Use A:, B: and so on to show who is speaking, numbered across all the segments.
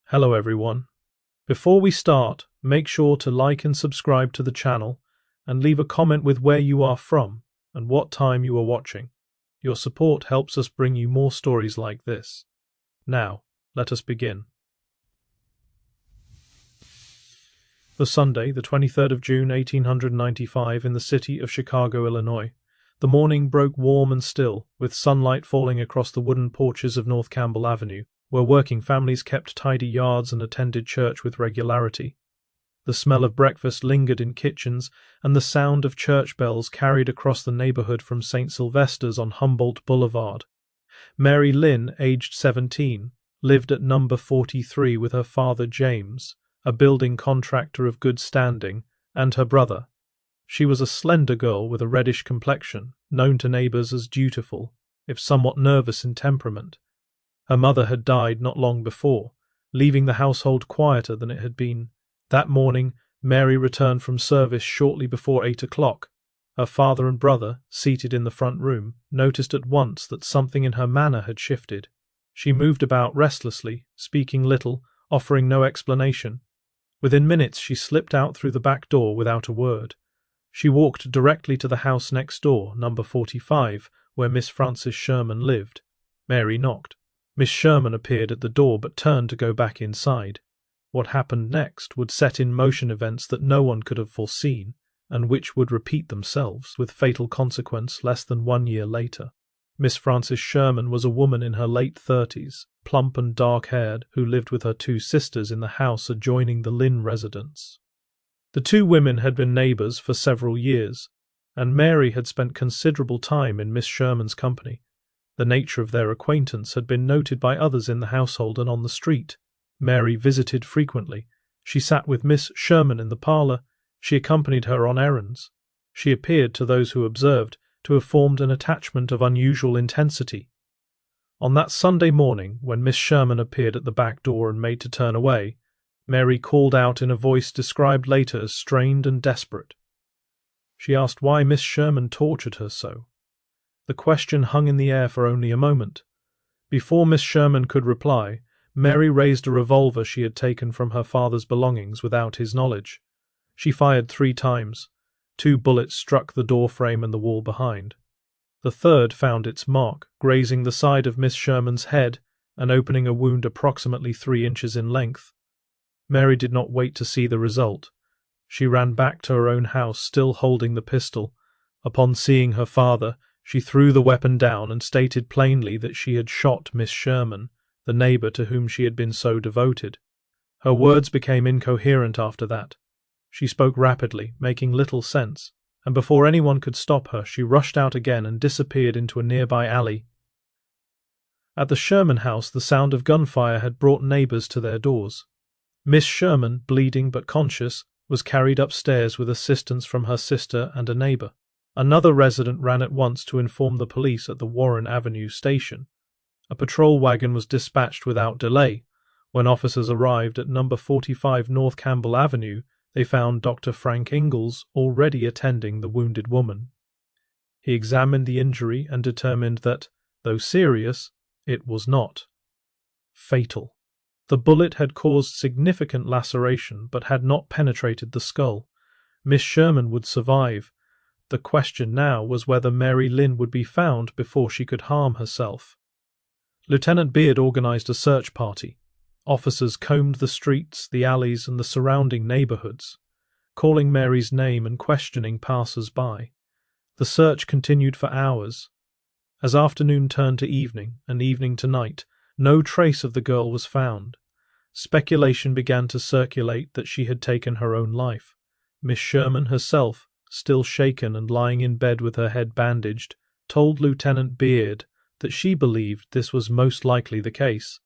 A: Hello everyone. Before we start, make sure to like and subscribe to the channel and leave a comment with where you are from and what time you are watching. Your support helps us bring you more stories like this. Now, let us begin. The Sunday, the 23rd of June 1895, in the city of Chicago, Illinois. The morning broke warm and still, with sunlight falling across the wooden porches of North Campbell Avenue, where working families kept tidy yards and attended church with regularity. The smell of breakfast lingered in kitchens, and the sound of church bells carried across the neighborhood from St. Sylvester's on Humboldt Boulevard. Mary Linn, aged 17, lived at number 43 with her father James, a building contractor of good standing, and her brother. She was a slender girl with a reddish complexion, known to neighbors as dutiful, if somewhat nervous in temperament. Her mother had died not long before, leaving the household quieter than it had been. That morning, Mary returned from service shortly before 8 o'clock. Her father and brother, seated in the front room, noticed at once that something in her manner had shifted. She moved about restlessly, speaking little, offering no explanation. Within minutes she slipped out through the back door without a word. She walked directly to the house next door, number 45, where Miss Francis Sherman lived. Mary knocked. Miss Sherman appeared at the door but turned to go back inside. What happened next would set in motion events that no one could have foreseen, and which would repeat themselves with fatal consequence less than 1 year later. Miss Francis Sherman was a woman in her late 30s, plump and dark-haired, who lived with her two sisters in the house adjoining the Linn residence. The two women had been neighbors for several years, and Mary had spent considerable time in Miss Sherman's company. The nature of their acquaintance had been noted by others in the household and on the street. Mary visited frequently. She sat with Miss Sherman in the parlor. She accompanied her on errands. She appeared, to those who observed, to have formed an attachment of unusual intensity. On that Sunday morning, when Miss Sherman appeared at the back door and made to turn away, Mary called out in a voice described later as strained and desperate. She asked why Miss Sherman tortured her so. The question hung in the air for only a moment. Before Miss Sherman could reply, Mary raised a revolver she had taken from her father's belongings without his knowledge. She fired 3 times. 2 bullets struck the door frame and the wall behind. The third found its mark, grazing the side of Miss Sherman's head and opening a wound approximately 3 inches in length. Mary did not wait to see the result. She ran back to her own house, still holding the pistol. Upon seeing her father, she threw the weapon down and stated plainly that she had shot Miss Sherman, the neighbor to whom she had been so devoted. Her words became incoherent after that. She spoke rapidly, making little sense, and before anyone could stop her, she rushed out again and disappeared into a nearby alley. At the Sherman house, the sound of gunfire had brought neighbors to their doors. Miss Sherman, bleeding but conscious, was carried upstairs with assistance from her sister and a neighbor. Another resident ran at once to inform the police at the Warren Avenue station. A patrol wagon was dispatched without delay. When officers arrived at number 45 North Campbell Avenue, they found Dr. Frank Ingalls already attending the wounded woman. He examined the injury and determined that, though serious, it was not fatal. The bullet had caused significant laceration but had not penetrated the skull. Miss Sherman would survive. The question now was whether Mary Linn would be found before she could harm herself. Lieutenant Beard organized a search party. Officers combed the streets, the alleys, and the surrounding neighborhoods, calling Mary's name and questioning passers-by. The search continued for hours. As afternoon turned to evening, and evening to night, no trace of the girl was found. Speculation began to circulate that she had taken her own life. Miss Sherman herself, still shaken and lying in bed with her head bandaged, told Lieutenant Beard that she believed this was most likely the case.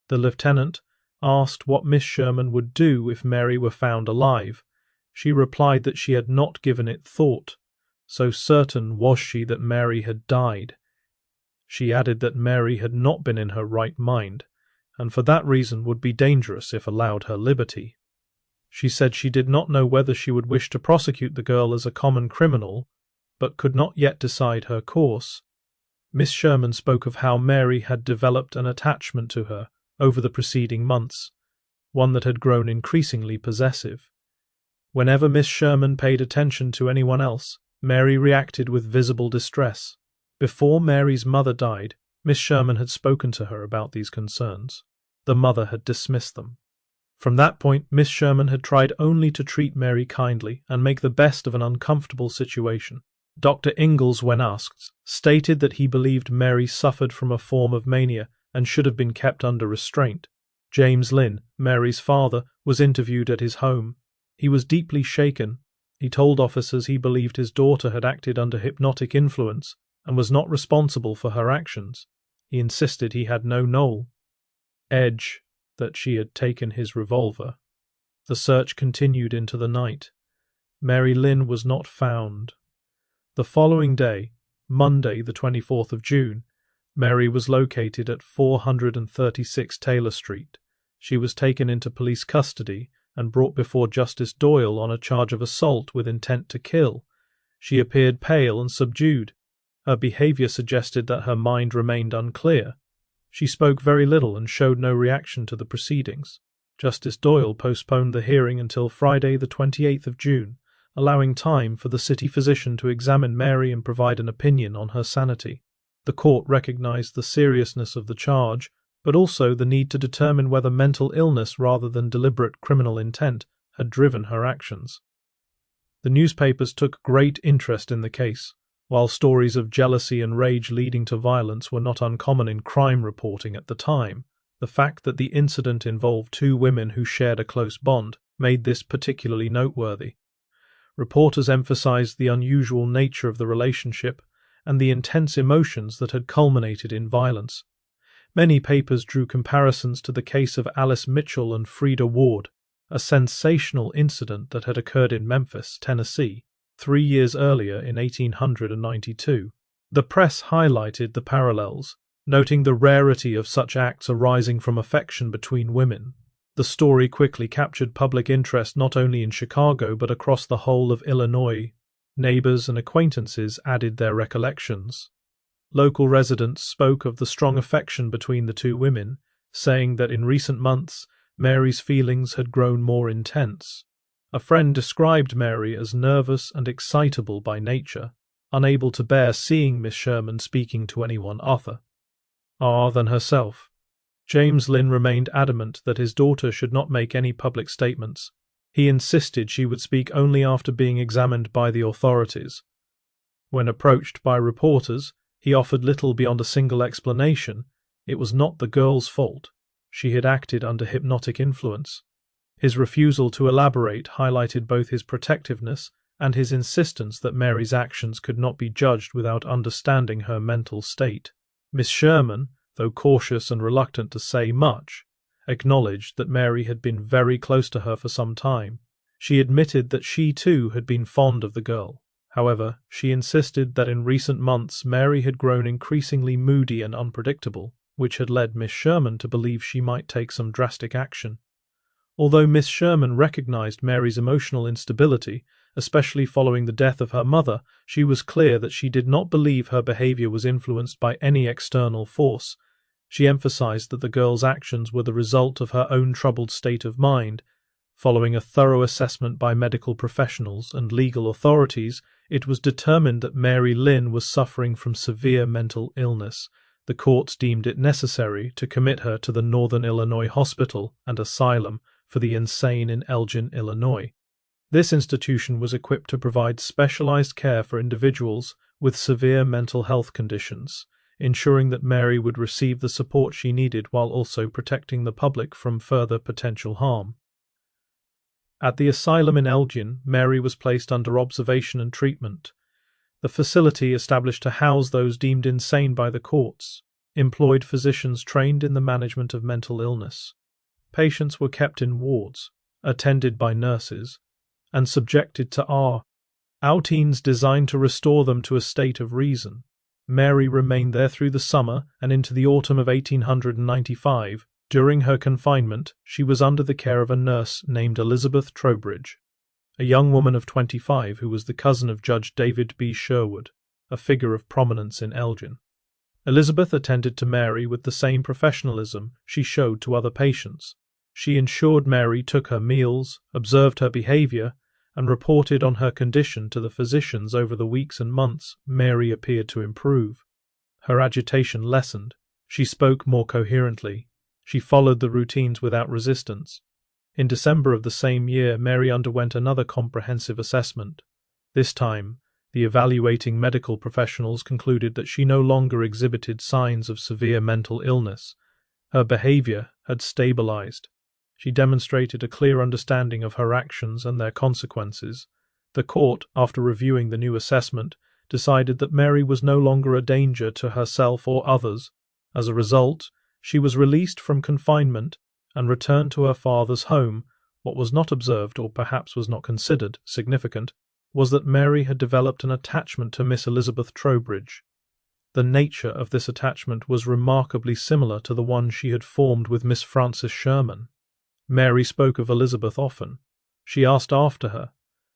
A: The lieutenant asked what Miss Sherman would do if Mary were found alive. She replied that she had not given it thought, so certain was she that Mary had died. She added that Mary had not been in her right mind, and for that reason would be dangerous if allowed her liberty. She said she did not know whether she would wish to prosecute the girl as a common criminal, but could not yet decide her course. Miss Sherman spoke of how Mary had developed an attachment to her over the preceding months. one that had grown increasingly possessive. Whenever Miss Sherman paid attention to anyone else, Mary reacted with visible distress. Before Mary's mother died, Miss Sherman had spoken to her about these concerns. The mother had dismissed them. From that point, Miss Sherman had tried only to treat Mary kindly and make the best of an uncomfortable situation. Dr. Ingalls, when asked, stated that he believed Mary suffered from a form of mania and should have been kept under restraint. James Linn, Mary's father, was interviewed at his home. He was deeply shaken. He told officers he believed his daughter had acted under hypnotic influence and was not responsible for her actions. He insisted he had no knowledge that she had taken his revolver. The search continued into the night. Mary Linn was not found. The following day, Monday the 24th of June, Mary was located at 436 Taylor Street. She was taken into police custody and brought before Justice Doyle on a charge of assault with intent to kill. She appeared pale and subdued. Her behavior suggested that her mind remained unclear. She spoke very little and showed no reaction to the proceedings. Justice Doyle postponed the hearing until Friday the 28th of June, allowing time for the city physician to examine Mary and provide an opinion on her sanity. The court recognized the seriousness of the charge, but also the need to determine whether mental illness rather than deliberate criminal intent had driven her actions. The newspapers took great interest in the case. While stories of jealousy and rage leading to violence were not uncommon in crime reporting at the time, the fact that the incident involved two women who shared a close bond made this particularly noteworthy. Reporters emphasized the unusual nature of the relationship and the intense emotions that had culminated in violence. Many papers drew comparisons to the case of Alice Mitchell and Freda Ward, a sensational incident that had occurred in Memphis, Tennessee, 3 years earlier in 1892. The press highlighted the parallels, noting the rarity of such acts arising from affection between women. The story quickly captured public interest not only in Chicago but across the whole of Illinois. Neighbors and acquaintances added their recollections. Local residents spoke of the strong affection between the two women, saying that in recent months Mary's feelings had grown more intense. A friend described Mary as nervous and excitable by nature, unable to bear seeing Miss Sherman speaking to anyone other than herself. James Linn remained adamant that his daughter should not make any public statements. He insisted she would speak only after being examined by the authorities. When approached by reporters, he offered little beyond a single explanation. It was not the girl's fault. She had acted under hypnotic influence. His refusal to elaborate highlighted both his protectiveness and his insistence that Mary's actions could not be judged without understanding her mental state. Miss Sherman, though cautious and reluctant to say much, acknowledged that Mary had been very close to her for some time. She admitted that she too had been fond of the girl. However, she insisted that in recent months Mary had grown increasingly moody and unpredictable, which had led Miss Sherman to believe she might take some drastic action. Although Miss Sherman recognized Mary's emotional instability, especially following the death of her mother, she was clear that she did not believe her behavior was influenced by any external force. She emphasized that the girl's actions were the result of her own troubled state of mind. Following a thorough assessment by medical professionals and legal authorities, it was determined that Mary Linn was suffering from severe mental illness. The courts deemed it necessary to commit her to the Northern Illinois Hospital and Asylum for the Insane in Elgin, Illinois. This institution was equipped to provide specialized care for individuals with severe mental health conditions, ensuring that Mary would receive the support she needed while also protecting the public from further potential harm. At the asylum in Elgin, Mary was placed under observation and treatment. The facility, established to house those deemed insane by the courts, employed physicians trained in the management of mental illness. Patients were kept in wards, attended by nurses, and subjected to routines designed to restore them to a state of reason. Mary remained there through the summer and into the autumn of 1895. During her confinement, she was under the care of a nurse named Elizabeth Trobridge, a young woman of 25 who was the cousin of Judge David B. Sherwood, a figure of prominence in Elgin. Elizabeth attended to Mary with the same professionalism she showed to other patients. She ensured Mary took her meals, observed her behavior, and reported on her condition to the physicians. Over the weeks and months, Mary appeared to improve. Her agitation lessened. She spoke more coherently. She followed the routines without resistance. In December of the same year, Mary underwent another comprehensive assessment. This time, the evaluating medical professionals concluded that she no longer exhibited signs of severe mental illness. Her behavior had stabilized. She demonstrated a clear understanding of her actions and their consequences. The court, after reviewing the new assessment, decided that Mary was no longer a danger to herself or others. As a result, she was released from confinement and returned to her father's home. What was not observed, or perhaps was not considered significant, was that Mary had developed an attachment to Miss Elizabeth Trobridge. The nature of this attachment was remarkably similar to the one she had formed with Miss Francis Sherman. Mary spoke of Elizabeth often. She asked after her.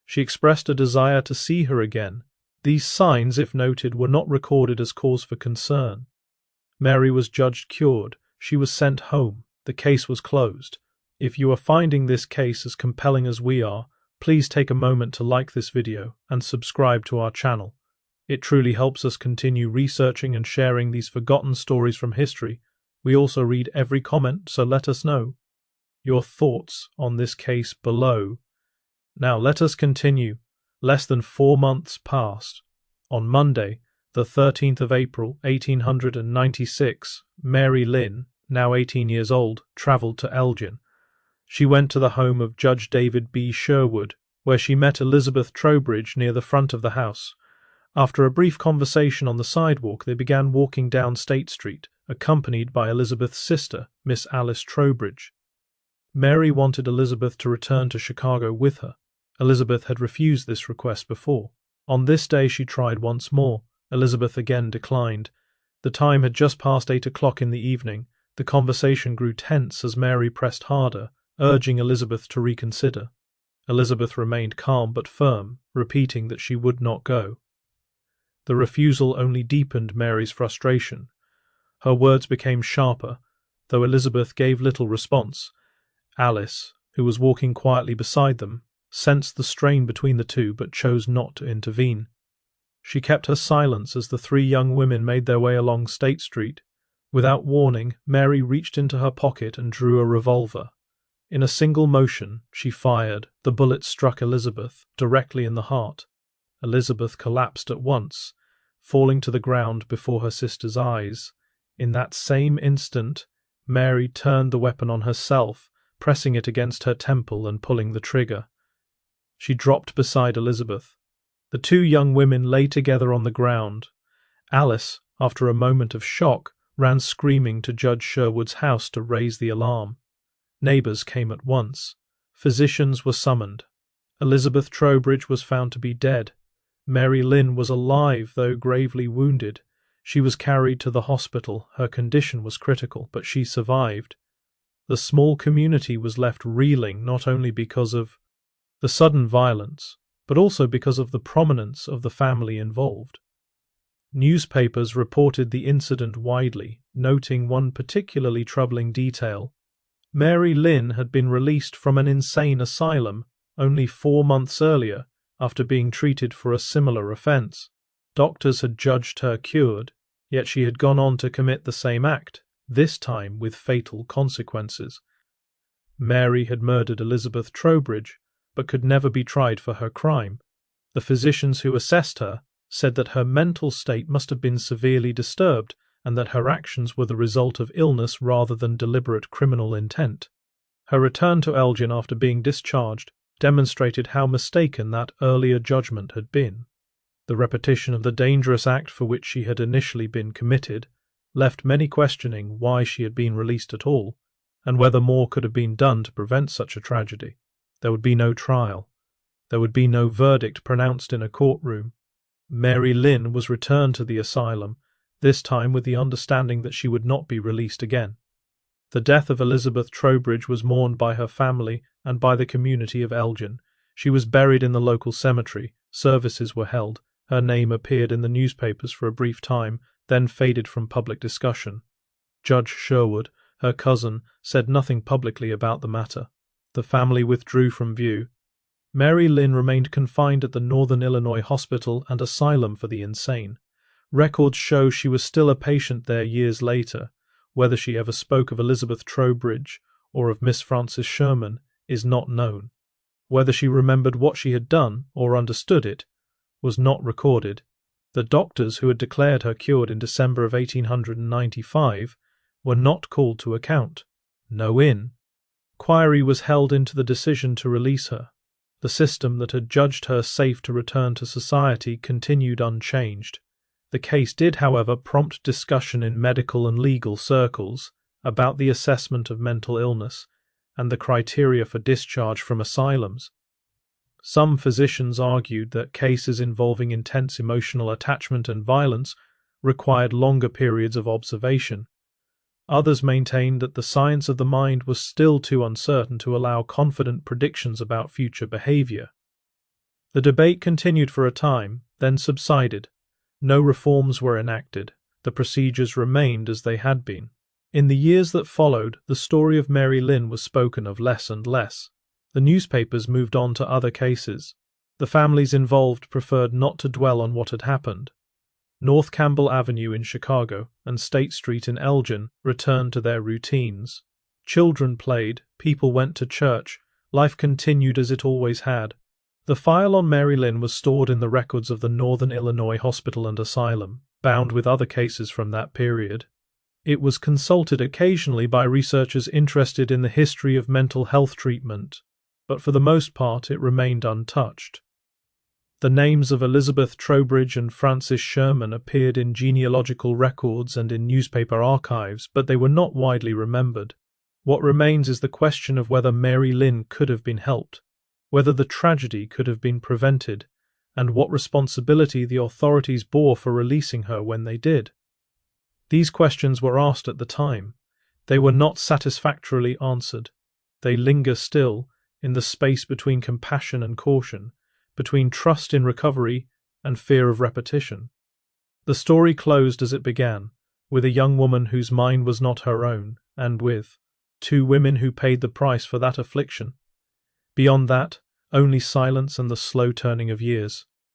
A: She expressed a desire to see her again. These signs, if noted, were not recorded as cause for concern. Mary was judged cured. She was sent home. The case was closed. If you are finding this case as compelling as we are, please take a moment to like this video and subscribe to our channel. It truly helps us continue researching and sharing these forgotten stories from history. We also read every comment, so let us know your thoughts on this case below. Now let us continue. Less than 4 months passed. On Monday, the 13th of April, 1896, Mary Linn, now 18 years old, travelled to Elgin. She went to the home of Judge David B. Sherwood, where she met Elizabeth Trobridge near the front of the house. After a brief conversation on the sidewalk, they began walking down State Street, accompanied by Elizabeth's sister, Miss Alice Trobridge. Mary wanted Elizabeth to return to Chicago with her. Elizabeth had refused this request before. On this day she tried once more. Elizabeth again declined. The time had just passed 8 o'clock in the evening. The conversation grew tense as Mary pressed harder, urging Elizabeth to reconsider. Elizabeth remained calm but firm, repeating that she would not go. The refusal only deepened Mary's frustration. Her words became sharper, though Elizabeth gave little response. Alice, who was walking quietly beside them, sensed the strain between the two but chose not to intervene. She kept her silence as the 3 young women made their way along State Street. Without warning, Mary reached into her pocket and drew a revolver. In a single motion, she fired. The bullet struck Elizabeth directly in the heart. Elizabeth collapsed at once, falling to the ground before her sister's eyes. In that same instant, Mary turned the weapon on herself, pressing it against her temple and pulling the trigger. She dropped beside Elizabeth. The 2 young women lay together on the ground. Alice, after a moment of shock, ran screaming to Judge Sherwood's house to raise the alarm. Neighbours came at once. Physicians were summoned. Elizabeth Trobridge was found to be dead. Mary Linn was alive, though gravely wounded. She was carried to the hospital. Her condition was critical, but she survived. The small community was left reeling, not only because of the sudden violence, but also because of the prominence of the family involved. Newspapers reported the incident widely, noting one particularly troubling detail. Mary Linn had been released from an insane asylum only 4 months earlier after being treated for a similar offence. Doctors had judged her cured, yet she had gone on to commit the same act, this time with fatal consequences. Mary had murdered Elizabeth Trobridge, but could never be tried for her crime. The physicians who assessed her said that her mental state must have been severely disturbed and that her actions were the result of illness rather than deliberate criminal intent. Her return to Elgin after being discharged demonstrated how mistaken that earlier judgment had been. The repetition of the dangerous act for which she had initially been committed left many questioning why she had been released at all, and whether more could have been done to prevent such a tragedy. There would be no trial. There would be no verdict pronounced in a courtroom. Mary Linn was returned to the asylum, this time with the understanding that she would not be released again. The death of Elizabeth Trobridge was mourned by her family and by the community of Elgin. She was buried in the local cemetery. Services were held. Her name appeared in the newspapers for a brief time, then faded from public discussion. Judge Sherwood, her cousin, said nothing publicly about the matter. The family withdrew from view. Mary Linn remained confined at the Northern Illinois Hospital and Asylum for the Insane. Records show she was still a patient there years later. Whether she ever spoke of Elizabeth Trobridge or of Miss Francis Sherman is not known. Whether she remembered what she had done or understood it was not recorded. The doctors who had declared her cured in December of 1895 were not called to account. No inquiry was held into the decision to release her. The system that had judged her safe to return to society continued unchanged. The case did, however, prompt discussion in medical and legal circles about the assessment of mental illness and the criteria for discharge from asylums. Some physicians argued that cases involving intense emotional attachment and violence required longer periods of observation. Others maintained that the science of the mind was still too uncertain to allow confident predictions about future behavior. The debate continued for a time, then subsided. No reforms were enacted. The procedures remained as they had been. In the years that followed, the story of Mary Linn was spoken of less and less. The newspapers moved on to other cases. The families involved preferred not to dwell on what had happened. North Campbell Avenue in Chicago and State Street in Elgin returned to their routines. Children played, people went to church, life continued as it always had. The file on Mary Linn was stored in the records of the Northern Illinois Hospital and Asylum, bound with other cases from that period. It was consulted occasionally by researchers interested in the history of mental health treatment, but for the most part it remained untouched. The names of Elizabeth Trobridge and Francis Sherman appeared in genealogical records and in newspaper archives, but they were not widely remembered. What remains is the question of whether Mary Linn could have been helped, whether the tragedy could have been prevented, and what responsibility the authorities bore for releasing her when they did. These questions were asked at the time. They were not satisfactorily answered. They linger still in the space between compassion and caution, between trust in recovery and fear of repetition. The story closed as it began, with a young woman whose mind was not her own, and with two women who paid the price for that affliction. Beyond that, only silence and the slow turning of years.